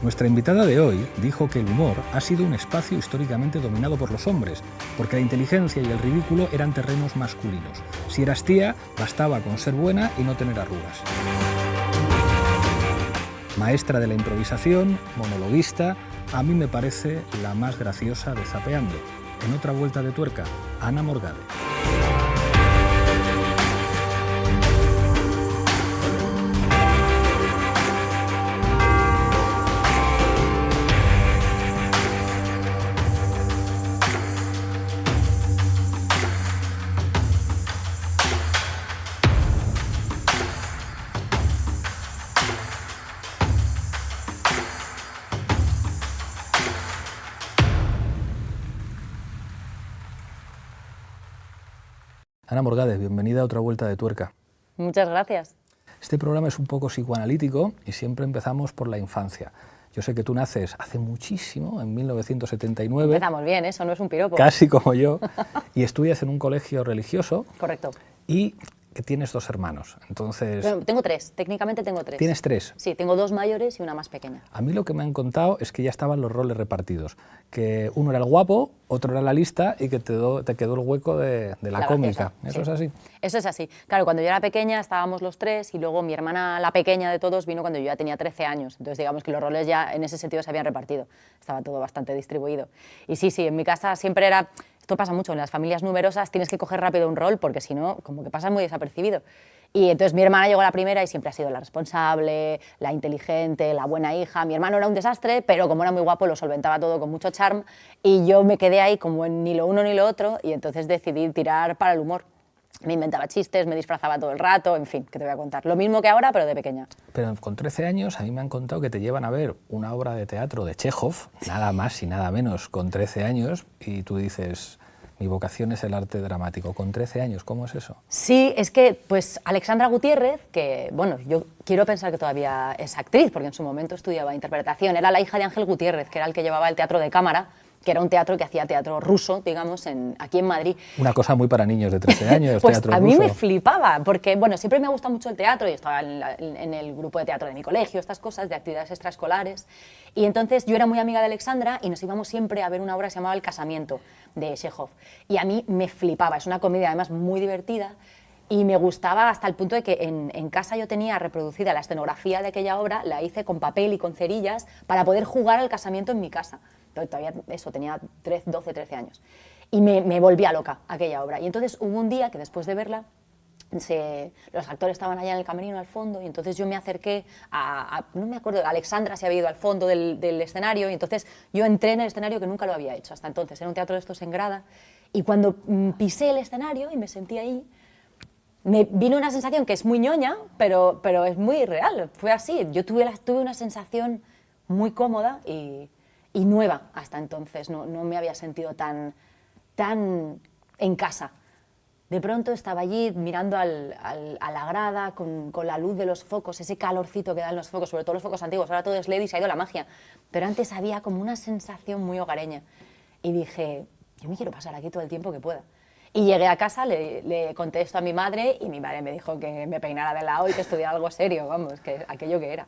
Nuestra invitada de hoy dijo que el humor ha sido un espacio históricamente dominado por los hombres, porque la inteligencia y el ridículo eran terrenos masculinos. Si eras tía, bastaba con ser buena y no tener arrugas. Maestra de la improvisación, monologuista, a mí me parece la más graciosa de Zapeando. En otra vuelta de tuerca, Ana Morgade. Ana Morgade, bienvenida a otra vuelta de tuerca. Muchas gracias. Este programa es un poco psicoanalítico y siempre empezamos por la infancia. Yo sé que tú naces hace muchísimo, en 1979. Empezamos bien, eso no es un piropo. Casi como yo. Y estudias en un colegio religioso. Correcto. Y que tienes dos hermanos. Entonces... Bueno, tengo tres, técnicamente tengo tres. ¿Tienes tres? Sí, tengo dos mayores y una más pequeña. A mí lo que me han contado es que ya estaban los roles repartidos. Que uno era el guapo, otro era la lista y que te quedó el hueco de la cómica. Graciosa, ¿Eso sí. es así? Eso es así. Claro, cuando yo era pequeña estábamos los tres y luego mi hermana, la pequeña de todos, vino cuando yo ya tenía 13 años. Entonces digamos que los roles ya en ese sentido se habían repartido. Estaba todo bastante distribuido. Y sí, en mi casa siempre era... Esto pasa mucho, en las familias numerosas tienes que coger rápido un rol porque si no, como que pasas muy desapercibido. Y entonces mi hermana llegó la primera y siempre ha sido la responsable, la inteligente, la buena hija. Mi hermano era un desastre, pero como era muy guapo lo solventaba todo con mucho charm y yo me quedé ahí como en ni lo uno ni lo otro y entonces decidí tirar para el humor. Me inventaba chistes, me disfrazaba todo el rato, en fin, ¿qué te voy a contar? Lo mismo que ahora, pero de pequeña. Pero con 13 años a mí me han contado que te llevan a ver una obra de teatro de Chekhov, nada más y nada menos, con 13 años, y tú dices, mi vocación es el arte dramático. Con 13 años, ¿cómo es eso? Sí, es que pues Alexandra Gutiérrez, que bueno, yo quiero pensar que todavía es actriz, porque en su momento estudiaba interpretación, era la hija de Ángel Gutiérrez, que era el que llevaba el teatro de cámara, que era un teatro que hacía teatro ruso, digamos, aquí en Madrid. Una cosa muy para niños de 13 años, pues teatro a mí ruso. me flipaba, porque bueno, siempre me ha gustado mucho el teatro, y estaba en el grupo de teatro de mi colegio, estas cosas, de actividades extraescolares, y entonces yo era muy amiga de Alexandra y nos íbamos siempre a ver una obra que se llamaba El casamiento, de Chekhov, y a mí me flipaba, es una comedia además muy divertida, y me gustaba hasta el punto de que en casa yo tenía reproducida la escenografía de aquella obra, la hice con papel y con cerillas para poder jugar al casamiento en mi casa. Todavía eso, tenía 12, 13 años. Y me volvía loca aquella obra. Y entonces hubo un día que después de verla, los actores estaban allá en el camerino al fondo y entonces yo me acerqué no me acuerdo, Alexandra se había ido al fondo del escenario y entonces yo entré en el escenario que nunca lo había hecho hasta entonces, era un teatro de estos en grada y cuando pisé el escenario y me sentí ahí, me vino una sensación que es muy ñoña, pero es muy real, fue así, yo tuve una sensación muy cómoda y nueva hasta entonces, no me había sentido tan en casa. De pronto estaba allí mirando a la grada con la luz de los focos, ese calorcito que dan los focos, sobre todo los focos antiguos, ahora todo es LED y se ha ido la magia, pero antes había como una sensación muy hogareña y dije, yo me quiero pasar aquí todo el tiempo que pueda. Y llegué a casa, le conté esto a mi madre y mi madre me dijo que me peinara de lado y que estudiara algo serio, vamos, que aquello que era.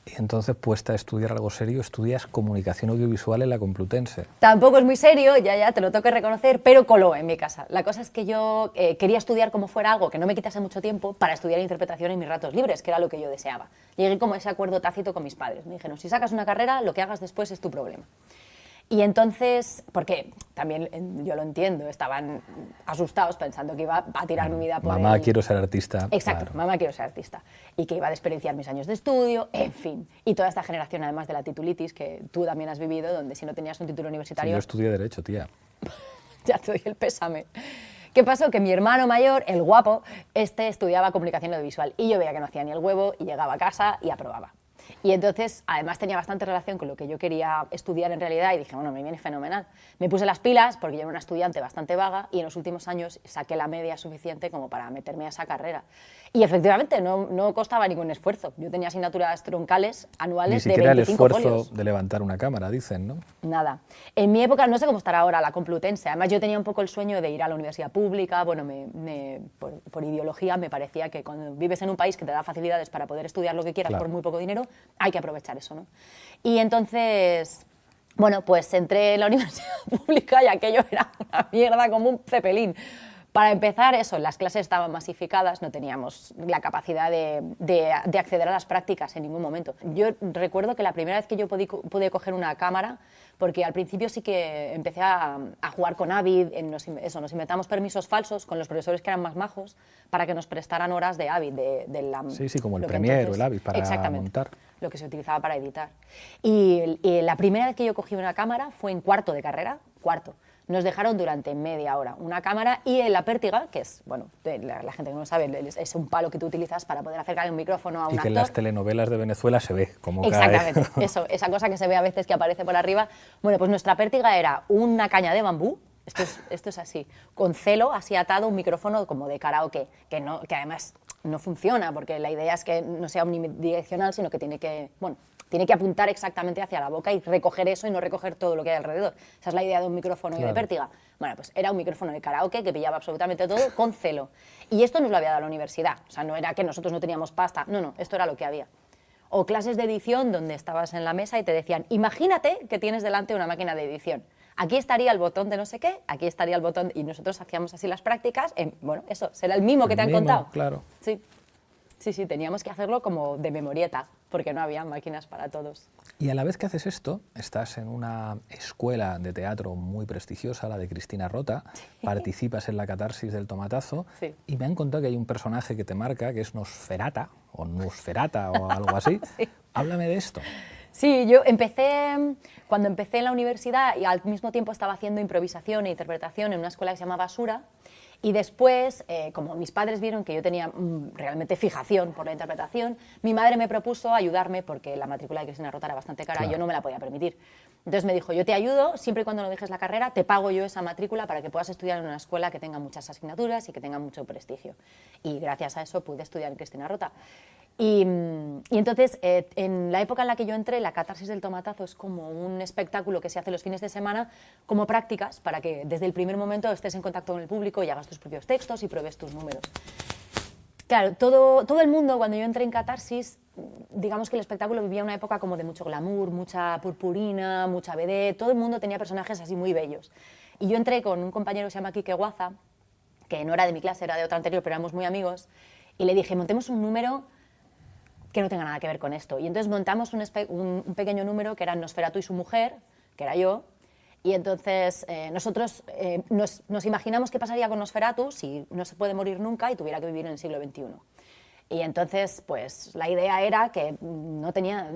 Y entonces, puesta a estudiar algo serio, estudias comunicación audiovisual en la Complutense. Tampoco es muy serio, ya te lo tengo que reconocer, pero coló en mi casa. La cosa es que yo quería estudiar como fuera algo que no me quitase mucho tiempo para estudiar interpretación en mis ratos libres, que era lo que yo deseaba. Llegué como a ese acuerdo tácito con mis padres. Me dijeron, si sacas una carrera, lo que hagas después es tu problema. Y entonces, porque también yo lo entiendo, estaban asustados pensando que iba a tirar mi vida por Mamá, quiero ser artista. Exacto, claro. mamá, quiero ser artista. Y que iba a desperdiciar mis años de estudio, en fin. Y toda esta generación, además de la titulitis, que tú también has vivido, donde si no tenías un título universitario... Sí, yo estudié Derecho, tía. Ya te doy el pésame. ¿Qué pasó? Que mi hermano mayor, el guapo, estudiaba comunicación audiovisual. Y yo veía que no hacía ni el huevo, y llegaba a casa y aprobaba. Y entonces, además tenía bastante relación con lo que yo quería estudiar en realidad y dije, bueno, me viene fenomenal. Me puse las pilas porque yo era una estudiante bastante vaga y en los últimos años saqué la media suficiente como para meterme a esa carrera. Y efectivamente, no costaba ningún esfuerzo. Yo tenía asignaturas troncales anuales de 25 Ni siquiera el esfuerzo folios. de levantar una cámara, dicen, ¿no? Nada. En mi época, no sé cómo estará ahora la Complutense, además yo tenía un poco el sueño de ir a la universidad pública, bueno, por ideología me parecía que cuando vives en un país que te da facilidades para poder estudiar lo que quieras Claro. por muy poco dinero, hay que aprovechar eso, ¿no? Y entonces, bueno, pues entré en la universidad pública y aquello era una mierda como un cepelín. Para empezar, eso, las clases estaban masificadas, no teníamos la capacidad de acceder a las prácticas en ningún momento. Yo recuerdo que la primera vez que yo pude coger una cámara, porque al principio sí que empecé a jugar con Avid, nos inventamos permisos falsos con los profesores que eran más majos para que nos prestaran horas de Avid. Sí, como el Premiere o el Avid para montar. Lo que se utilizaba para editar. Y la primera vez que yo cogí una cámara fue en cuarto de carrera, Nos dejaron durante media hora una cámara y la pértiga, que es, bueno, la gente que no lo sabe, es un palo que tú utilizas para poder acercar un micrófono a un actor. Y que en las telenovelas de Venezuela se ve como exactamente, esa cosa que se ve a veces que aparece por arriba. Bueno, pues nuestra pértiga era una caña de bambú, esto es así, con celo así atado, un micrófono como de karaoke, que además no funciona, porque la idea es que no sea omnidireccional, sino que tiene que apuntar exactamente hacia la boca y recoger eso y no recoger todo lo que hay alrededor. Esa es la idea de un micrófono de pértiga. Bueno, pues era un micrófono de karaoke que pillaba absolutamente todo con celo. Y esto nos lo había dado la universidad. O sea, no era que nosotros no teníamos pasta. No, esto era lo que había. O clases de edición donde estabas en la mesa y te decían, imagínate que tienes delante una máquina de edición. Aquí estaría el botón de no sé qué, aquí estaría el botón... Y nosotros hacíamos así las prácticas. Bueno, eso, será el mimo que te han contado. Claro. Sí, teníamos que hacerlo como de memorieta, porque no había máquinas para todos. Y a la vez que haces esto, estás en una escuela de teatro muy prestigiosa, la de Cristina Rota, participas en la catarsis del tomatazo, y me han contado que hay un personaje que te marca, que es Nosferata, o algo así. Háblame de esto. Sí, cuando empecé en la universidad y al mismo tiempo estaba haciendo improvisación e interpretación en una escuela que se llama Basura. Y después, como mis padres vieron que yo tenía realmente fijación por la interpretación, mi madre me propuso ayudarme porque la matrícula de Cristina Rota era bastante cara y yo no me la podía permitir. Entonces me dijo, yo te ayudo, siempre y cuando no dejes la carrera, te pago yo esa matrícula para que puedas estudiar en una escuela que tenga muchas asignaturas y que tenga mucho prestigio. Y gracias a eso pude estudiar en Cristina Rota. Y entonces, en la época en la que yo entré, la catarsis del tomatazo es como un espectáculo que se hace los fines de semana como prácticas para que desde el primer momento estés en contacto con el público y hagas tus propios textos y pruebes tus números. Claro, todo el mundo, cuando yo entré en catarsis, digamos que el espectáculo vivía una época como de mucho glamour, mucha purpurina, mucha vedette, todo el mundo tenía personajes así muy bellos. Y yo entré con un compañero que se llama Quique Guaza, que no era de mi clase, era de otra anterior, pero éramos muy amigos, y le dije, montemos un número que no tenga nada que ver con esto. Y entonces montamos un pequeño número que era Nosferatu y su mujer, que era yo, y entonces nosotros nos imaginamos qué pasaría con Nosferatu si no se puede morir nunca y tuviera que vivir en el siglo XXI. Y entonces, pues la idea era que no tenía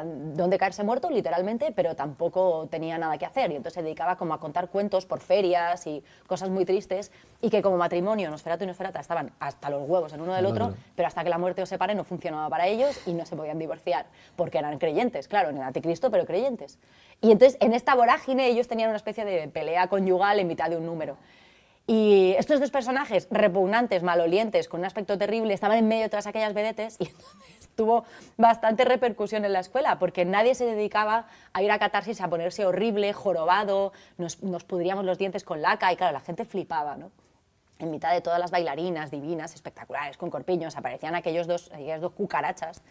dónde caerse muerto, literalmente, pero tampoco tenía nada que hacer. Y entonces se dedicaba como a contar cuentos por ferias y cosas muy tristes, y que como matrimonio Nosferatu y Nosferata estaban hasta los huevos el uno del otro, pero hasta que la muerte os separe no funcionaba para ellos y no se podían divorciar, porque eran creyentes, claro, en el anticristo, pero creyentes. Y entonces en esta vorágine ellos tenían una especie de pelea conyugal en mitad de un número. Y estos dos personajes repugnantes, malolientes, con un aspecto terrible, estaban en medio de todas aquellas vedetes y entonces tuvo bastante repercusión en la escuela, porque nadie se dedicaba a ir a catarsis a ponerse horrible, jorobado, nos pudríamos los dientes con laca y claro, la gente flipaba, ¿no? En mitad de todas las bailarinas divinas, espectaculares, con corpiños, aparecían aquellas dos cucarachas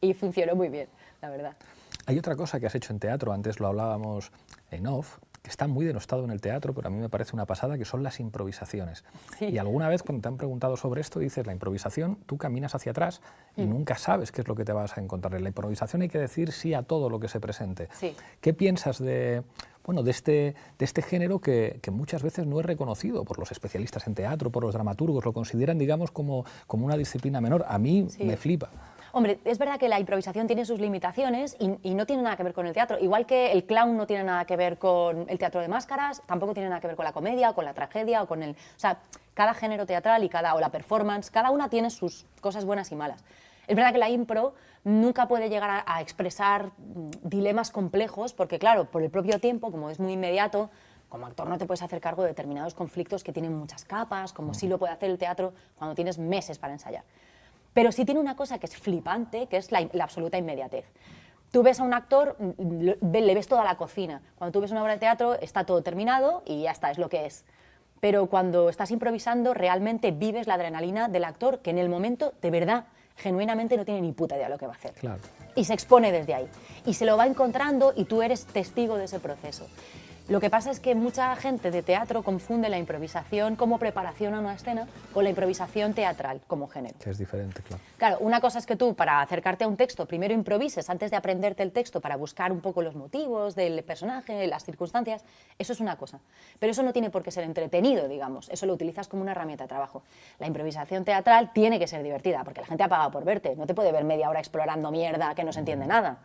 y funcionó muy bien, la verdad. Hay otra cosa que has hecho en teatro, antes lo hablábamos en off, que está muy denostado en el teatro, pero a mí me parece una pasada, que son las improvisaciones. Sí. Y alguna vez cuando te han preguntado sobre esto, dices, la improvisación, tú caminas hacia atrás y nunca sabes qué es lo que te vas a encontrar. En la improvisación hay que decir sí a todo lo que se presente. Sí. ¿Qué piensas de este género que muchas veces no es reconocido por los especialistas en teatro, por los dramaturgos, lo consideran, digamos, como una disciplina menor? A mí me flipa. Hombre, es verdad que la improvisación tiene sus limitaciones y no tiene nada que ver con el teatro. Igual que el clown no tiene nada que ver con el teatro de máscaras, tampoco tiene nada que ver con la comedia o con la tragedia o con el... O sea, cada género teatral o la performance, cada una tiene sus cosas buenas y malas. Es verdad que la impro nunca puede llegar a expresar dilemas complejos porque, claro, por el propio tiempo, como es muy inmediato, como actor no te puedes hacer cargo de determinados conflictos que tienen muchas capas, como sí lo puede hacer el teatro cuando tienes meses para ensayar. Pero sí tiene una cosa que es flipante, que es la absoluta inmediatez. Tú ves a un actor, le ves toda la cocina. Cuando tú ves una obra de teatro, está todo terminado y ya está, es lo que es. Pero cuando estás improvisando, realmente vives la adrenalina del actor, que en el momento, de verdad, genuinamente no tiene ni puta idea de lo que va a hacer. Claro. Y se expone desde ahí. Y se lo va encontrando y tú eres testigo de ese proceso. Lo que pasa es que mucha gente de teatro confunde la improvisación como preparación a una escena con la improvisación teatral como género. Que es diferente, claro. Claro, una cosa es que tú, para acercarte a un texto, primero improvises antes de aprenderte el texto para buscar un poco los motivos del personaje, las circunstancias, eso es una cosa. Pero eso no tiene por qué ser entretenido, digamos, eso lo utilizas como una herramienta de trabajo. La improvisación teatral tiene que ser divertida, porque la gente ha pagado por verte, no te puede ver media hora explorando mierda que no se entiende nada.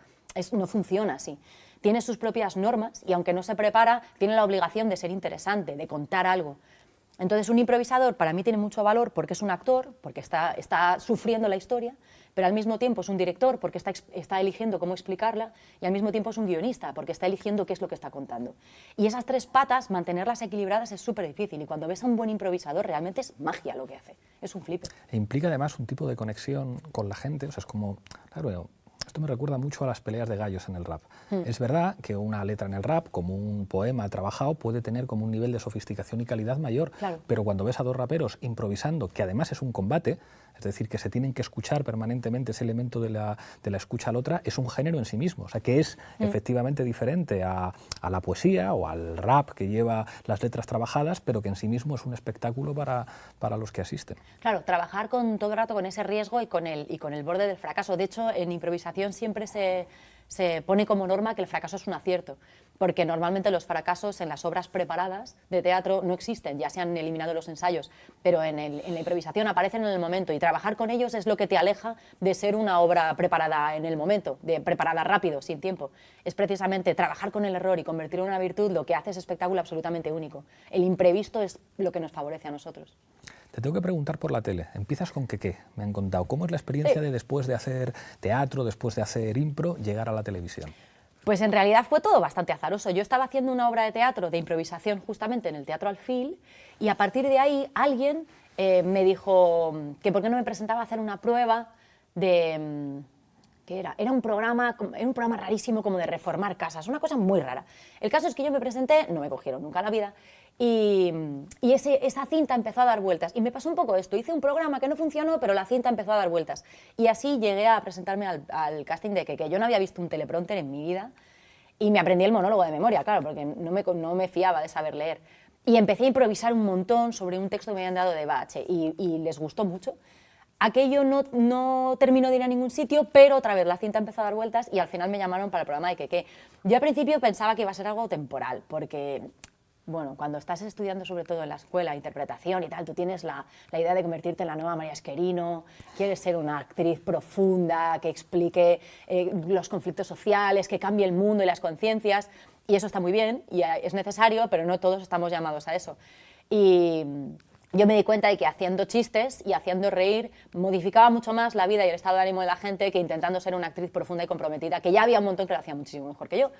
No funciona así. Tiene sus propias normas y aunque no se prepara, tiene la obligación de ser interesante, de contar algo. Entonces un improvisador para mí tiene mucho valor porque es un actor, porque está sufriendo la historia, pero al mismo tiempo es un director porque está eligiendo cómo explicarla y al mismo tiempo es un guionista porque está eligiendo qué es lo que está contando. Y esas tres patas, mantenerlas equilibradas es súper difícil y cuando ves a un buen improvisador realmente es magia lo que hace, es un flipe. E implica además un tipo de conexión con la gente, o sea, es como, claro, esto me recuerda mucho a las peleas de gallos en el rap. Es verdad que una letra en el rap, como un poema trabajado, puede tener como un nivel de sofisticación y calidad mayor, claro. Pero cuando ves a dos raperos improvisando, que además es un combate, es decir, que se tienen que escuchar permanentemente ese elemento de la escucha a la otra, es un género en sí mismo, o sea, que es efectivamente diferente a la poesía o al rap que lleva las letras trabajadas, pero que en sí mismo es un espectáculo para los que asisten. Claro, trabajar todo el rato con ese riesgo y con el borde del fracaso. De hecho, en improvisación siempre se pone como norma que el fracaso es un acierto, porque normalmente los fracasos en las obras preparadas de teatro no existen, ya se han eliminado los ensayos, pero en la improvisación aparecen en el momento y trabajar con ellos es lo que te aleja de ser una obra preparada en el momento, preparada rápido, sin tiempo. Es precisamente trabajar con el error y convertirlo en una virtud lo que hace ese espectáculo absolutamente único. El imprevisto es lo que nos favorece a nosotros. Te tengo que preguntar por la tele. ¿Empiezas con qué? Me han contado. ¿Cómo es la experiencia de después de hacer teatro, después de hacer impro, llegar a la televisión? Pues en realidad fue todo bastante azaroso. Yo estaba haciendo una obra de teatro de improvisación justamente en el Teatro Alfil y a partir de ahí alguien me dijo que por qué no me presentaba a hacer una prueba de... ¿Qué era? Era un programa rarísimo como de reformar casas, una cosa muy rara. El caso es que yo me presenté, no me cogieron nunca en la vida, y esa cinta empezó a dar vueltas. Y me pasó un poco esto, hice un programa que no funcionó, pero la cinta empezó a dar vueltas. Y así llegué a presentarme al casting de que yo no había visto un teleprompter en mi vida, y me aprendí el monólogo de memoria, claro, porque no me fiaba de saber leer. Y empecé a improvisar un montón sobre un texto que me habían dado de Bache, y les gustó mucho. Aquello no terminó de ir a ningún sitio, pero otra vez la cinta empezó a dar vueltas y al final me llamaron para el programa de Keke. Yo al principio pensaba que iba a ser algo temporal, porque bueno, cuando estás estudiando sobre todo en la escuela, interpretación y tal, tú tienes la idea de convertirte en la nueva María Esquerino, quieres ser una actriz profunda, que explique los conflictos sociales, que cambie el mundo y las conciencias, y eso está muy bien y es necesario, pero no todos estamos llamados a eso. Y yo me di cuenta de que haciendo chistes y haciendo reír modificaba mucho más la vida y el estado de ánimo de la gente que intentando ser una actriz profunda y comprometida, que ya había un montón que lo hacía muchísimo mejor que yo.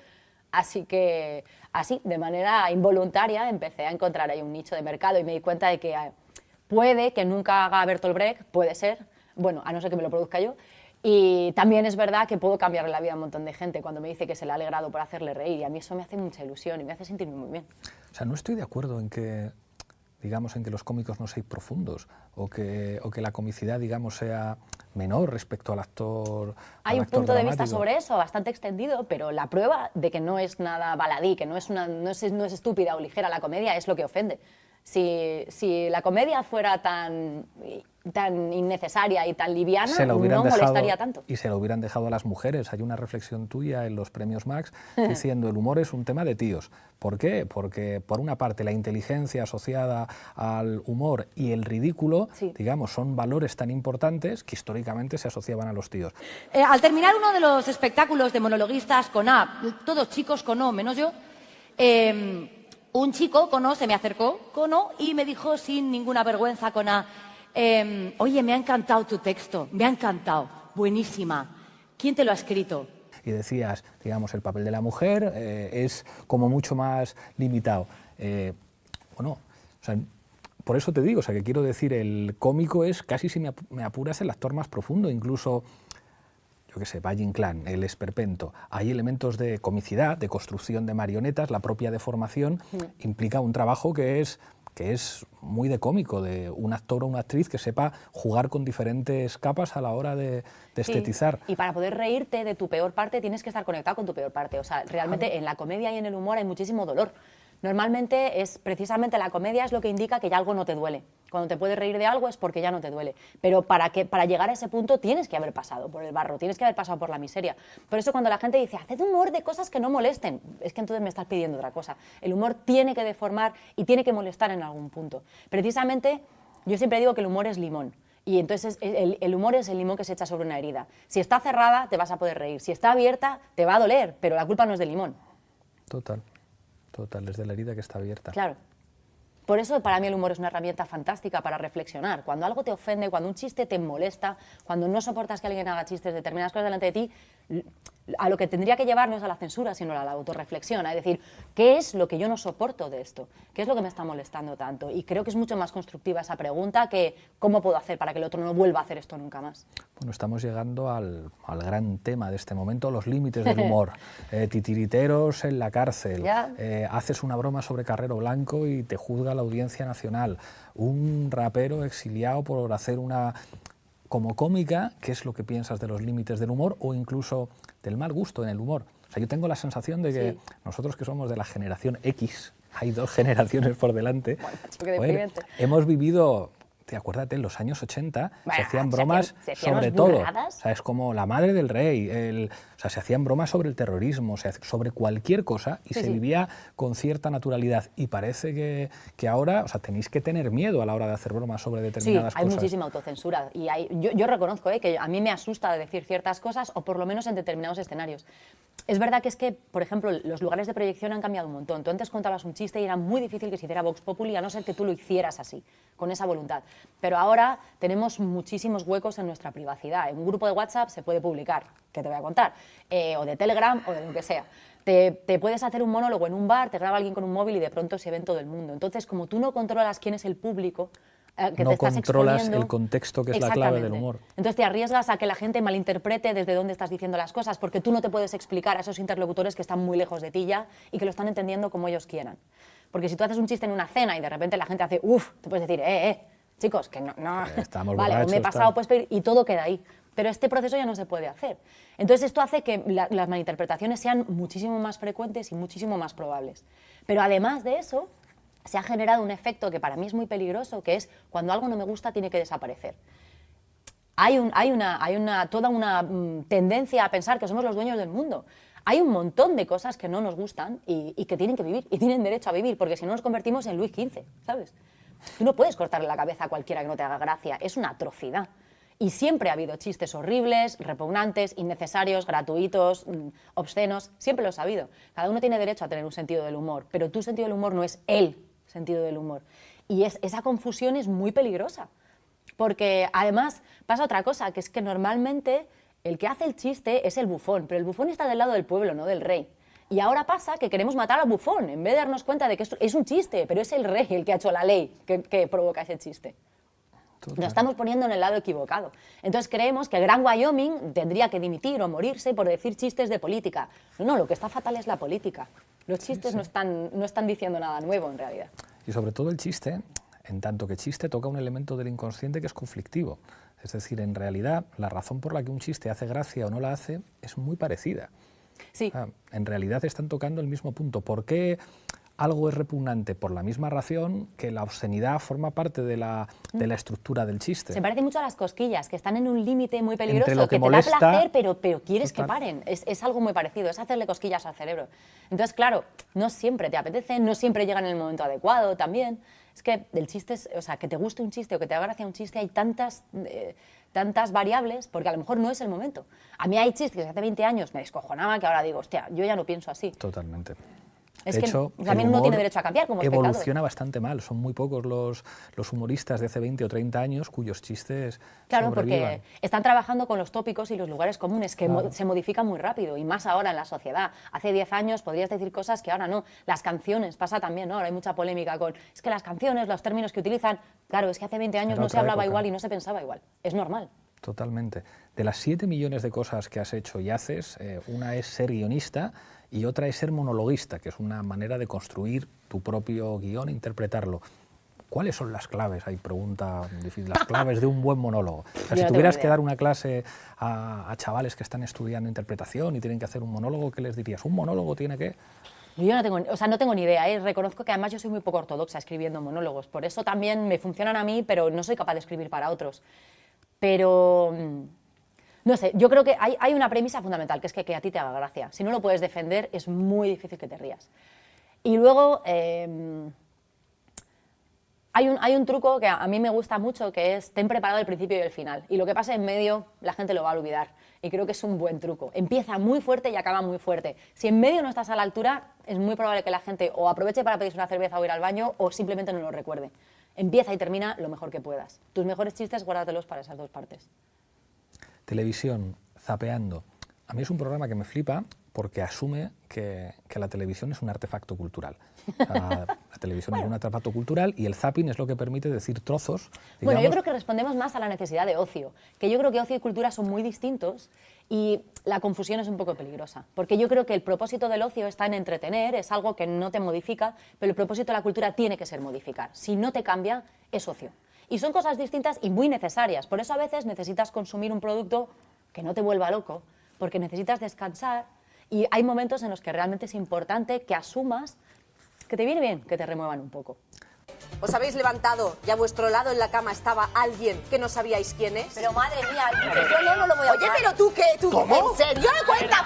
Así que, así, de manera involuntaria, empecé a encontrar ahí un nicho de mercado y me di cuenta de que puede que nunca haga Bertolt Brecht, puede ser, bueno, a no ser que me lo produzca yo. Y también es verdad que puedo cambiarle la vida a un montón de gente cuando me dice que se le ha alegrado por hacerle reír y a mí eso me hace mucha ilusión y me hace sentirme muy bien. O sea, no estoy de acuerdo en que, digamos, en que los cómicos no sean profundos o que la comicidad, digamos, sea menor respecto al actor. Hay un punto de vista sobre eso bastante extendido, pero la prueba de que no es nada baladí, que no es estúpida o ligera la comedia, es lo que ofende. Si la comedia fuera tan innecesaria y tan liviana, no molestaría tanto. Y se lo hubieran dejado a las mujeres. Hay una reflexión tuya en los premios Max diciendo el humor es un tema de tíos. ¿Por qué? Porque por una parte la inteligencia asociada al humor y el ridículo, digamos, son valores tan importantes que históricamente se asociaban a los tíos. Al terminar uno de los espectáculos de monologuistas con A, todos chicos con O, menos yo, un chico con O se me acercó con O y me dijo sin ninguna vergüenza con A: oye, me ha encantado tu texto, me ha encantado, buenísima. ¿Quién te lo ha escrito? Y decías, digamos, el papel de la mujer es como mucho más limitado. Bueno, o sea, por eso te digo, o sea, que quiero decir, el cómico es casi, si me apuras, el actor más profundo, incluso, yo qué sé, Valle Inclán, el esperpento. Hay elementos de comicidad, de construcción de marionetas, la propia deformación implica un trabajo que es que es muy de cómico, de un actor o una actriz que sepa jugar con diferentes capas a la hora de estetizar. Y para poder reírte de tu peor parte tienes que estar conectado con tu peor parte. O sea, realmente en la comedia y en el humor hay muchísimo dolor. Normalmente es precisamente la comedia es lo que indica que ya algo no te duele. Cuando te puedes reír de algo es porque ya no te duele. Pero para llegar a ese punto tienes que haber pasado por el barro, tienes que haber pasado por la miseria. Por eso cuando la gente dice, haced humor de cosas que no molesten, es que entonces me estás pidiendo otra cosa. El humor tiene que deformar y tiene que molestar en algún punto. Precisamente, yo siempre digo que el humor es limón. Y entonces el humor es el limón que se echa sobre una herida. Si está cerrada, te vas a poder reír. Si está abierta, te va a doler, pero la culpa no es del limón. Total, es de la herida que está abierta. Claro. Por eso para mí el humor es una herramienta fantástica para reflexionar. Cuando algo te ofende, cuando un chiste te molesta, cuando no soportas que alguien haga chistes de determinadas cosas delante de ti, a lo que tendría que llevar no es a la censura, sino a la autorreflexión, a decir, ¿qué es lo que yo no soporto de esto? ¿Qué es lo que me está molestando tanto? Y creo que es mucho más constructiva esa pregunta que ¿cómo puedo hacer para que el otro no vuelva a hacer esto nunca más? Bueno, estamos llegando al gran tema de este momento, los límites del humor. Titiriteros en la cárcel, haces una broma sobre Carrero Blanco y te juzga la Audiencia Nacional, un rapero exiliado por hacer una... como cómica, ¿qué es lo que piensas de los límites del humor o incluso del mal gusto en el humor? O sea, yo tengo la sensación de que nosotros que somos de la generación X, hay 2 generaciones por delante, bueno, hemos vivido... Acuérdate, en los años 80 se hacían bromas sobre todo. O sea, es como la madre del rey, o sea, se hacían bromas sobre el terrorismo, sobre cualquier cosa y se vivía con cierta naturalidad. Y parece que ahora, o sea, tenéis que tener miedo a la hora de hacer bromas sobre determinadas cosas. Sí, hay muchísima autocensura. Y yo reconozco que a mí me asusta decir ciertas cosas, o por lo menos en determinados escenarios. Es verdad que es que, por ejemplo, los lugares de proyección han cambiado un montón. Tú antes contabas un chiste y era muy difícil que se hiciera Vox Populi, a no ser que tú lo hicieras así, con esa voluntad. Pero ahora tenemos muchísimos huecos en nuestra privacidad. En un grupo de WhatsApp se puede publicar, que te voy a contar, o de Telegram o de lo que sea. Te puedes hacer un monólogo en un bar, te graba alguien con un móvil y de pronto se ve en todo el mundo. Entonces, como tú no controlas quién es el público, que no te estás controlas exponiendo, el contexto, que es la clave del humor. Entonces te arriesgas a que la gente malinterprete desde dónde estás diciendo las cosas, porque tú no te puedes explicar a esos interlocutores que están muy lejos de ti ya y que lo están entendiendo como ellos quieran. Porque si tú haces un chiste en una cena y de repente la gente hace uff, te puedes decir, chicos, que no, estamos vale, borrachos, me he pasado, puedes pedir, y todo queda ahí. Pero este proceso ya no se puede hacer. Entonces esto hace que las malinterpretaciones sean muchísimo más frecuentes y muchísimo más probables. Pero además de eso, se ha generado un efecto que para mí es muy peligroso, que es cuando algo no me gusta tiene que desaparecer. Hay toda una tendencia a pensar que somos los dueños del mundo. Hay un montón de cosas que no nos gustan y que tienen que vivir y tienen derecho a vivir, porque si no nos convertimos en Luis XV, ¿sabes? Tú no puedes cortarle la cabeza a cualquiera que no te haga gracia, es una atrocidad. Y siempre ha habido chistes horribles, repugnantes, innecesarios, gratuitos, obscenos, siempre los ha habido. Cada uno tiene derecho a tener un sentido del humor, pero tu sentido del humor no es el sentido del humor. Y esa confusión es muy peligrosa, porque además pasa otra cosa, que es que normalmente el que hace el chiste es el bufón, pero el bufón está del lado del pueblo, no del rey. Y ahora pasa que queremos matar al bufón, en vez de darnos cuenta de que es un chiste, pero es el rey el que ha hecho la ley que provoca ese chiste. Total. Nos estamos poniendo en el lado equivocado. Entonces creemos que el Gran Wyoming tendría que dimitir o morirse por decir chistes de política. No, lo que está fatal es la política. Los chistes no están diciendo nada nuevo en realidad. Y sobre todo el chiste, en tanto que chiste toca un elemento del inconsciente que es conflictivo. Es decir, en realidad la razón por la que un chiste hace gracia o no la hace es muy parecida. Sí. En realidad están tocando el mismo punto. ¿Por qué algo es repugnante? Por la misma razón que la obscenidad forma parte de la estructura del chiste. Se parece mucho a las cosquillas, que están en un límite muy peligroso, lo que te molesta, da placer, pero quieres que paren. Es algo muy parecido, es hacerle cosquillas al cerebro. Entonces, claro, no siempre te apetece, no siempre llega en el momento adecuado también. Es que el chiste, o sea, que te guste un chiste o que te haga gracia un chiste, hay tantas variables, porque a lo mejor no es el momento. A mí hay chistes que hace 20 años me descojonaba, que ahora digo, hostia, yo ya no pienso así. Totalmente. Es que también uno tiene derecho a cambiar como espectador. Evoluciona bastante mal, son muy pocos los humoristas de hace 20 o 30 años cuyos chistes Claro, sobrevivan. porque están trabajando con los tópicos y los lugares comunes que se modifican muy rápido, y más ahora en la sociedad. Hace 10 años podrías decir cosas que ahora no. Las canciones, pasa también, ¿no? Ahora hay mucha polémica con, es que las canciones, los términos que utilizan, claro, es que hace 20 años no se hablaba igual y no se pensaba igual. Es normal. Totalmente. De las 7 millones de cosas que has hecho y haces, una es ser guionista y otra es ser monologuista, que es una manera de construir tu propio guión e interpretarlo. ¿cuáles son las claves? Hay pregunta difícil, las claves de un buen monólogo. O sea, Yo si no tengo tuvieras idea. que dar una clase a chavales que están estudiando interpretación y tienen que hacer un monólogo, ¿qué les dirías? ¿Un monólogo tiene que...? Yo no tengo, o sea, no tengo ni idea, ¿eh? Reconozco que además yo soy muy poco ortodoxa escribiendo monólogos, por eso también me funcionan a mí, pero no soy capaz de escribir para otros. Pero, no sé, yo creo que hay una premisa fundamental, que es que a ti te haga gracia. Si no lo puedes defender, es muy difícil que te rías. Y luego, hay un truco que a mí me gusta mucho, que es ten preparado el principio y el final. Y lo que pasa en medio, la gente lo va a olvidar. Y creo que es un buen truco. Empieza muy fuerte y acaba muy fuerte. Si en medio no estás a la altura, es muy probable que la gente o aproveche para pedirse una cerveza o ir al baño, o simplemente no lo recuerde. Empieza y termina lo mejor que puedas. Tus mejores chistes, guárdatelos para esas dos partes. Televisión, Zapeando. A mí es un programa que me flipa porque asume que la televisión es un artefacto cultural. O sea, la televisión es un artefacto cultural y el zapping es lo que permite decir trozos. Bueno, yo digamos, creo que respondemos más a la necesidad de ocio, que yo creo que ocio y cultura son muy distintos y la confusión es un poco peligrosa, porque yo creo que el propósito del ocio está en entretener, es algo que no te modifica, pero el propósito de la cultura tiene que ser modificar. Si no te cambia, es ocio. Y son cosas distintas y muy necesarias, por eso a veces necesitas consumir un producto que no te vuelva loco, porque necesitas descansar y hay momentos en los que realmente es importante que asumas que te viene bien que te remuevan un poco. ¿Os habéis levantado y a vuestro lado en la cama estaba alguien que no sabíais quién es? Pero madre mía, yo no lo voy a Oye, usar. pero tú qué, ¿Cómo? ¿en serio? Cuenta.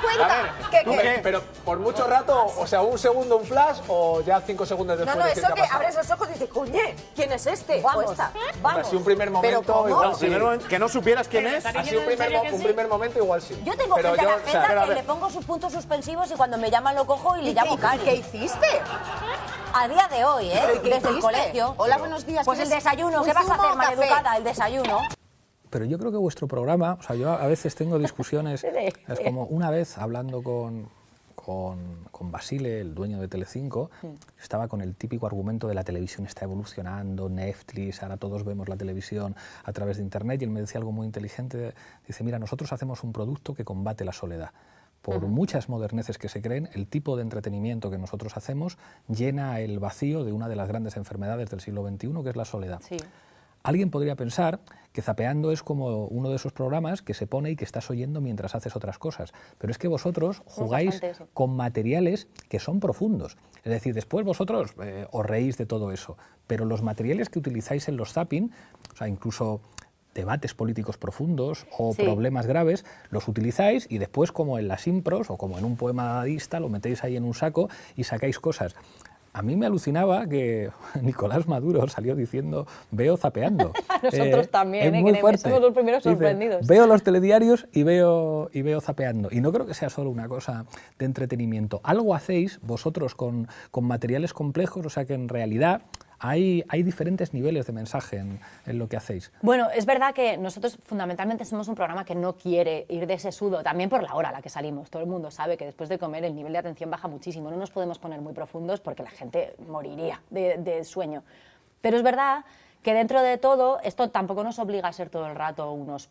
¿Tú qué? Pero por mucho rato, o sea, un segundo, un flash o ya 5 segundos después No, de que eso te ha que pasado. abres los ojos y dices, coñe, ¿quién es este? Vamos, O esta. Hombre, así un primer momento ¿cómo? igual sí. Primer momento, que no supieras quién es. Así un primer momento igual sí. Yo tengo Pero gente en la o sea, agenda pero a que ver, le pongo sus puntos suspensivos y cuando me llaman lo cojo y le llamo ¿Qué Cari. hiciste? A día de hoy, ¿Pero qué desde el hiciste? colegio. Hola, buenos días. Pues el ¿quieres desayuno, un ¿qué vas a zumo hacer, o café? maleducada? El desayuno. Pero yo creo que vuestro programa, o sea, yo a veces tengo discusiones, es como una vez hablando con Basile, el dueño de Telecinco, estaba con el típico argumento de la televisión está evolucionando, Netflix, ahora todos vemos la televisión a través de Internet, y él me decía algo muy inteligente, dice, mira, nosotros hacemos un producto que combate la soledad. Por muchas moderneces que se creen, el tipo de entretenimiento que nosotros hacemos llena el vacío de una de las grandes enfermedades del siglo XXI, que es la soledad. Sí. Alguien podría pensar que Zapeando es como uno de esos programas que se pone y que estás oyendo mientras haces otras cosas. Pero es que vosotros jugáis bastante eso. con materiales que son profundos. Es decir, después vosotros os reís de todo eso, pero los materiales que utilizáis en los zapping, o sea, incluso debates políticos profundos o Sí. problemas graves, los utilizáis y después, como en las impros o como en un poema dadaísta, lo metéis ahí en un saco y sacáis cosas. A mí me alucinaba que Nicolás Maduro salió diciendo veo Zapeando. Nosotros también, es muy que fuerte. somos los primeros Dice, sorprendidos. veo los telediarios y veo Zapeando. Y no creo que sea solo una cosa de entretenimiento. Algo hacéis vosotros con materiales complejos, o sea que en realidad hay diferentes niveles de mensaje en lo que hacéis. Bueno, es verdad que nosotros fundamentalmente somos un programa que no quiere ir de sesudo, también por la hora a la que salimos. Todo el mundo sabe que después de comer el nivel de atención baja muchísimo. No nos podemos poner muy profundos porque la gente moriría de sueño. Pero es verdad que dentro de todo, esto tampoco nos obliga a ser todo el rato unos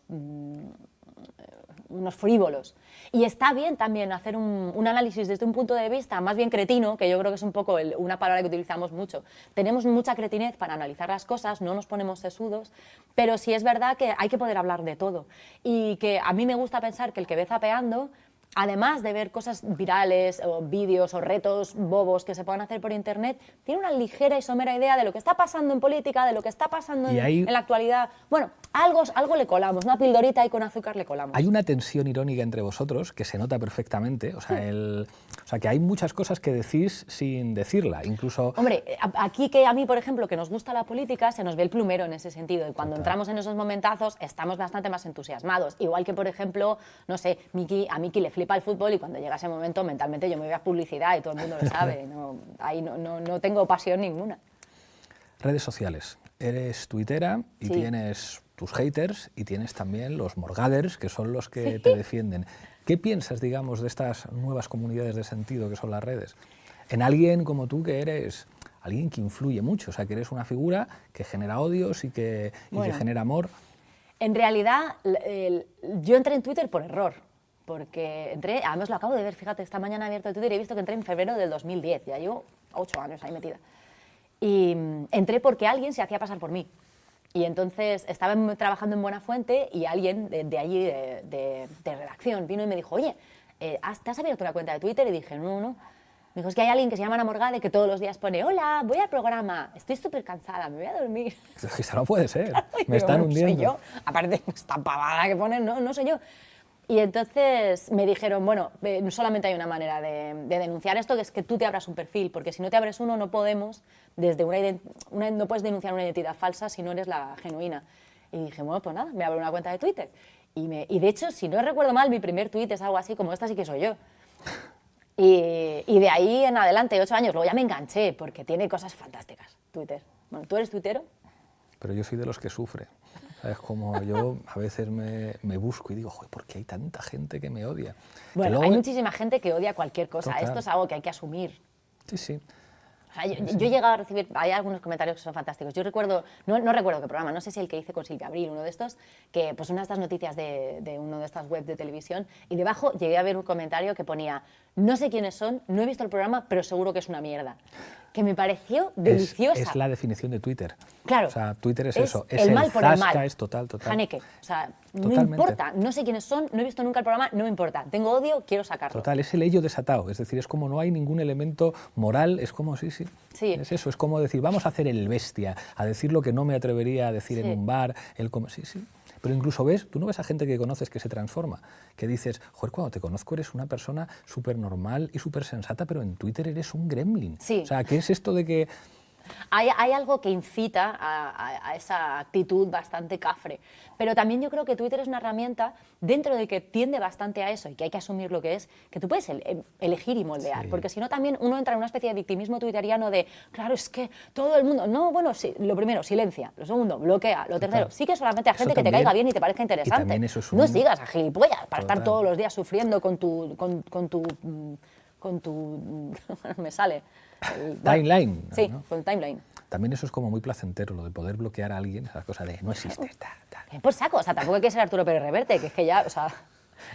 frívolos. Y está bien también hacer un análisis desde un punto de vista más bien cretino, que yo creo que es un poco una palabra que utilizamos mucho. Tenemos mucha cretinez para analizar las cosas, no nos ponemos sesudos, pero sí es verdad que hay que poder hablar de todo. Y que a mí me gusta pensar que el que ve Zapeando, además de ver cosas virales o vídeos o retos bobos que se puedan hacer por internet, tiene una ligera y somera idea de lo que está pasando en política, de lo que está pasando Y ahí- en la actualidad. Bueno, algo le colamos, una pildorita ahí con azúcar le colamos. Hay una tensión irónica entre vosotros que se nota perfectamente, o sea que hay muchas cosas que decís sin decirla, incluso... Hombre, aquí que a mí, por ejemplo, que nos gusta la política, se nos ve el plumero en ese sentido. Y cuando entramos en esos momentazos, estamos bastante más entusiasmados. Igual que, por ejemplo, no sé, a Miki le flipa el fútbol y cuando llega ese momento, mentalmente yo me voy a publicidad y todo el mundo lo sabe. Ahí no tengo pasión ninguna. Redes sociales. Eres tuitera y Sí. tienes tus haters y tienes también los morgaders, que son los que te defienden. ¿Qué piensas, digamos, de estas nuevas comunidades de sentido que son las redes? En alguien como tú, que eres alguien que influye mucho, o sea, que eres una figura que genera odios y que Bueno. genera amor. En realidad, yo entré en Twitter por error. Porque entré, además lo acabo de ver, fíjate, esta mañana he abierto el Twitter y he visto que entré en febrero del 2010, ya llevo 8 años ahí metida. Y entré porque alguien se hacía pasar por mí. Y entonces estaba trabajando en Buenafuente y alguien de allí, de redacción, vino y me dijo, oye, ¿te has abierto una cuenta de Twitter? Y dije, no, no. Me dijo, es que hay alguien que se llama Ana Morgade que todos los días pone, hola, voy al programa, estoy súper cansada, me voy a dormir. Es que eso no puede ser, Y me digo, están no hundiendo. soy yo, aparte esta pavada que ponen, no, no soy yo. Y entonces me dijeron, bueno, solamente hay una manera de denunciar esto, que es que tú te abras un perfil, porque si no te abres uno no podemos, no puedes denunciar una identidad falsa si no eres la genuina. Y dije, bueno, pues nada, me abro una cuenta de Twitter. Y de hecho, si no recuerdo mal, mi primer tuit es algo así como esta sí que soy yo. Y de ahí en adelante, 8 años, luego ya me enganché, porque tiene cosas fantásticas, Twitter. Bueno, ¿tú eres tuitero? Pero yo soy de los que sufre. Es como yo a veces me busco y digo, joder, ¿por qué hay tanta gente que me odia? Bueno, luego hay muchísima gente que odia cualquier cosa. Total. Esto es algo que hay que asumir. Sí, sí. O sea, yo he llegado a recibir, hay algunos comentarios que son fantásticos. Yo recuerdo, no recuerdo qué programa, no sé si el que hice con Silvia Abril, uno de estos, que pues una de estas noticias de uno de estas webs de televisión, y debajo llegué a ver un comentario que ponía, no sé quiénes son, no he visto el programa, pero seguro que es una mierda. Que me pareció deliciosa. Es la definición de Twitter. Claro. O sea, Twitter es eso. Es el mal por el mal. zasca, es total. Haneke. O sea, no Totalmente. importa. No sé quiénes son, no he visto nunca el programa, no me importa. Tengo odio, quiero sacarlo. Total, es el ello desatado. Es decir, es como no hay ningún elemento moral, es como, sí. Sí. Es eso, es como decir, vamos a hacer el bestia, a decir lo que no me atrevería a decir Sí. en un bar. Sí. Pero incluso tú no ves a gente que conoces que se transforma, que dices, joder, cuando te conozco eres una persona súper normal y súper sensata, pero en Twitter eres un gremlin. Sí. O sea, ¿qué es esto de que Hay algo que incita a esa actitud bastante cafre. Pero también yo creo que Twitter es una herramienta, dentro de que tiende bastante a eso y que hay que asumir lo que es, que tú puedes elegir y moldear. Sí. Porque si no, también uno entra en una especie de victimismo twitteriano de, claro, es que todo el mundo. No, bueno, sí, lo primero, silencia. Lo segundo, bloquea. Lo tercero, sigue solamente a Eso gente que te también. caiga bien y te parezca interesante. también eso es No un- sigas a gilipollas para estar Total. todos los días sufriendo con tu me sale. Timeline, Sí, ¿no? con el timeline. También eso es como muy placentero, lo de poder bloquear a alguien, esa cosa de no existe, tal. Por saco, o sea, tampoco hay que ser Arturo Pérez Reverte, que es que ya, o sea,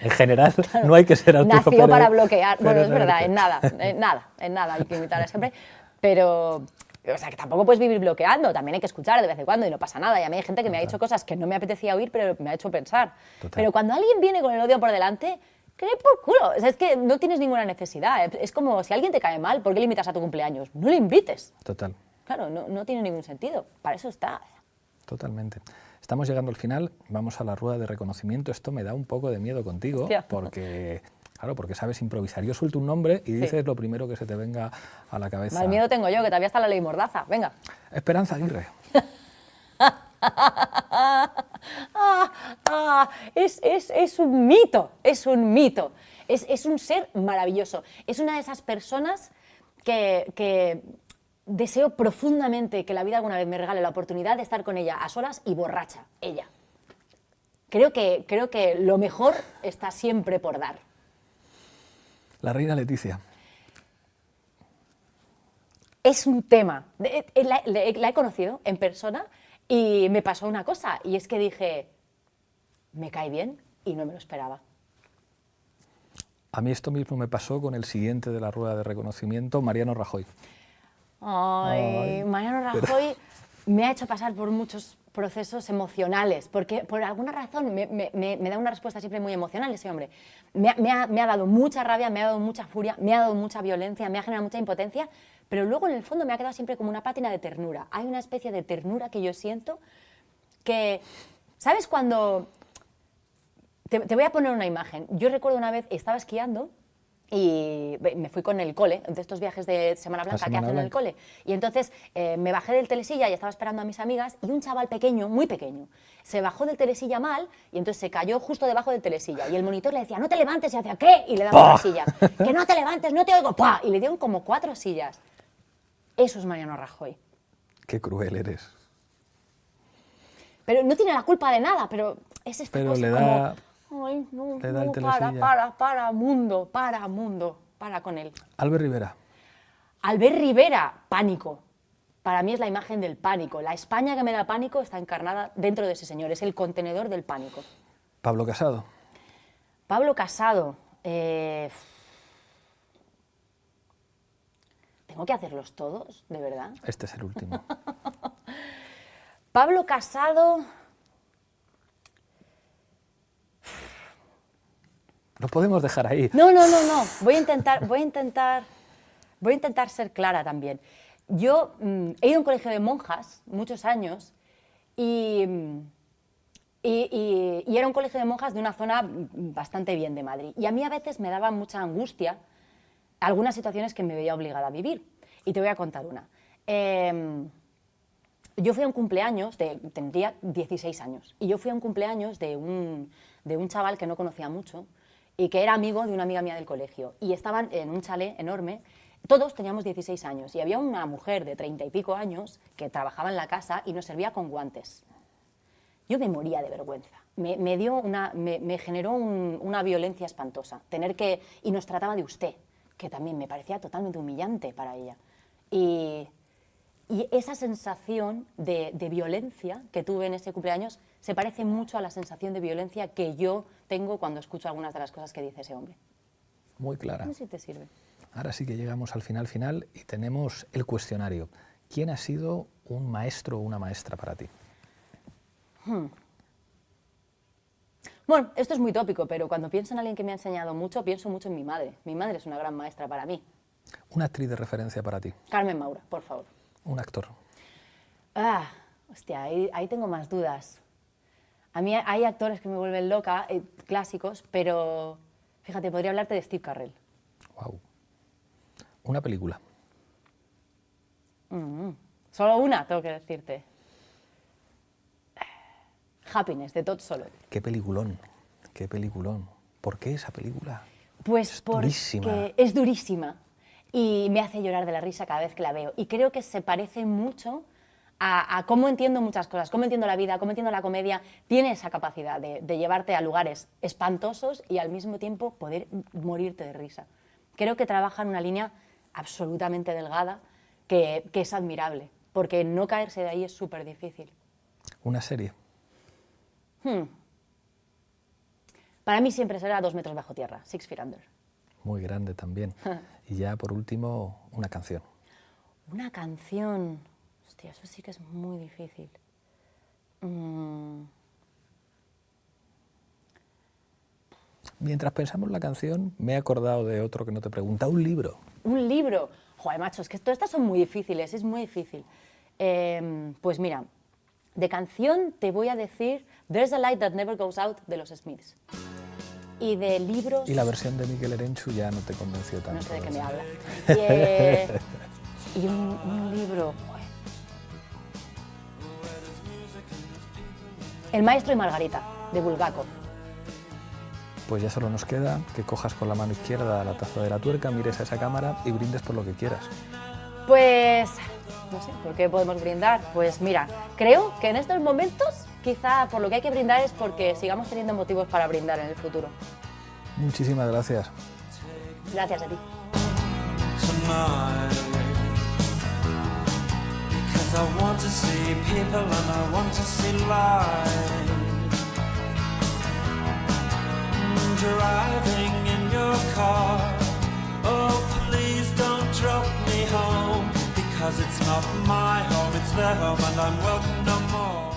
En general, no hay que ser Arturo nació Pérez- para bloquear. Bueno, Pérez es verdad, Reverte. en nada, hay que imitar siempre. Pero, o sea, que tampoco puedes vivir bloqueando, también hay que escuchar de vez en cuando y no pasa nada. Y a mí hay gente que me ha dicho cosas que no me apetecía oír, pero me ha hecho pensar. Total. Pero cuando alguien viene con el odio por delante, que le por culo. O sea, es que no tienes ninguna necesidad. Es como si alguien te cae mal, ¿por qué le invitas a tu cumpleaños? No le invites. Total, Claro, no tiene ningún sentido. Para eso está. totalmente. Estamos llegando al final, vamos a la rueda de reconocimiento. Esto me da un poco de miedo contigo, Hostia. porque sabes improvisar. Yo suelto un nombre y Sí. dices lo primero que se te venga a la cabeza. Más miedo tengo yo, que todavía está la ley Mordaza. Venga. Esperanza Aguirre. Es un mito, es un mito. Es un ser maravilloso. Es una de esas personas que deseo profundamente que la vida alguna vez me regale la oportunidad de estar con ella a solas y borracha, ella. Creo que lo mejor está siempre por dar. La reina Leticia. Es un tema. La he conocido en persona y me pasó una cosa, y es que dije, me cae bien, y no me lo esperaba. A mí esto mismo me pasó con el siguiente de la rueda de reconocimiento, Mariano Rajoy. Ay, Mariano Rajoy me ha hecho pasar por muchos procesos emocionales, porque por alguna razón me da una respuesta siempre muy emocional ese hombre. Me ha dado mucha rabia, me ha dado mucha furia, me ha dado mucha violencia, me ha generado mucha impotencia, pero luego en el fondo me ha quedado siempre como una pátina de ternura. Hay una especie de ternura que yo siento que, ¿sabes cuando...? Te voy a poner una imagen. Yo recuerdo una vez, estaba esquiando y me fui con el cole, de estos viajes de Semana Blanca que Semana hacen en el Blanca. cole. Y entonces me bajé del telesilla y estaba esperando a mis amigas, y un chaval pequeño, muy pequeño, se bajó del telesilla mal y entonces se cayó justo debajo del telesilla. Y el monitor le decía, no te levantes, y hacía, ¿qué? Y le daba una silla. Que no te levantes, no te oigo, ¡pah! Y le dieron como 4 sillas. Eso es Mariano Rajoy. Qué cruel eres. Pero no tiene la culpa de nada, pero es esta Pero cosa le como, da- ay, no, le da el no, telesilla. para, mundo, para con él. Albert Rivera. Albert Rivera, pánico. Para mí es la imagen del pánico. La España que me da pánico está encarnada dentro de ese señor, es el contenedor del pánico. Pablo Casado. Pablo Casado, ¿Tengo que hacerlos todos? ¿De verdad? Este es el último. Pablo Casado... Lo podemos dejar ahí. No. Voy a intentar ser clara también. Yo he ido a un colegio de monjas muchos años y era un colegio de monjas de una zona bastante bien de Madrid. Y a mí a veces me daba mucha angustia algunas situaciones que me veía obligada a vivir. Y te voy a contar una. Yo fui a un cumpleaños, tendría 16 años, y yo fui a un cumpleaños de un chaval que no conocía mucho y que era amigo de una amiga mía del colegio. Y estaban en un chalet enorme, todos teníamos 16 años, y había una mujer de 30 y pico años que trabajaba en la casa y nos servía con guantes. Yo me moría de vergüenza, me generó una violencia espantosa, y nos trataba de usted, que también me parecía totalmente humillante para ella. Y esa sensación de violencia que tuve en ese cumpleaños se parece mucho a la sensación de violencia que yo tengo cuando escucho algunas de las cosas que dice ese hombre. Muy clara. No sé si te sirve. Ahora sí que llegamos al final y tenemos el cuestionario. ¿Quién ha sido un maestro o una maestra para ti? Bueno, esto es muy tópico, pero cuando pienso en alguien que me ha enseñado mucho, pienso mucho en mi madre. Mi madre es una gran maestra para mí. ¿Una actriz de referencia para ti? Carmen Maura, por favor. ¿Un actor? Hostia, ahí tengo más dudas. A mí hay actores que me vuelven loca, clásicos, pero fíjate, podría hablarte de Steve Carell. Wow. ¿Una película? Solo una, tengo que decirte. Happiness, de Todd Solondz. ¡Qué peliculón! ¡Qué peliculón! ¿Por qué esa película? Pues es porque durísima. es durísima y me hace llorar de la risa cada vez que la veo. Y creo que se parece mucho a cómo entiendo muchas cosas, cómo entiendo la vida, cómo entiendo la comedia. Tiene esa capacidad de llevarte a lugares espantosos y al mismo tiempo poder morirte de risa. Creo que trabaja en una línea absolutamente delgada que es admirable, porque no caerse de ahí es súper difícil. ¿Una serie? Para mí siempre será 2 metros bajo tierra, 6 Feet Under. Muy grande también. Y ya por último, una canción. Una canción... Hostia, eso sí que es muy difícil. Mientras pensamos la canción, me he acordado de otro que no te pregunta. ¿Un libro? ¿Un libro? Joder, macho, es que todas estas son muy difíciles, es muy difícil. Pues mira, de canción te voy a decir There's a Light That Never Goes Out de los Smiths. Y de libros... Y la versión de Mikel Erenchu ya no te convenció tanto. No sé de qué me habla. Y un libro... Joder. El maestro y Margarita, de Bulgakov. Pues ya solo nos queda que cojas con la mano izquierda la taza de la tuerca, mires a esa cámara y brindes por lo que quieras. Pues... no sé, ¿por qué podemos brindar? Pues mira, creo que en estos momentos quizá por lo que hay que brindar es porque sigamos teniendo motivos para brindar en el futuro. Muchísimas gracias. Gracias a ti. I want to see people and I want to see light. Driving in your car, oh please don't drop me home, because it's not my home, it's their home and I'm welcome no more.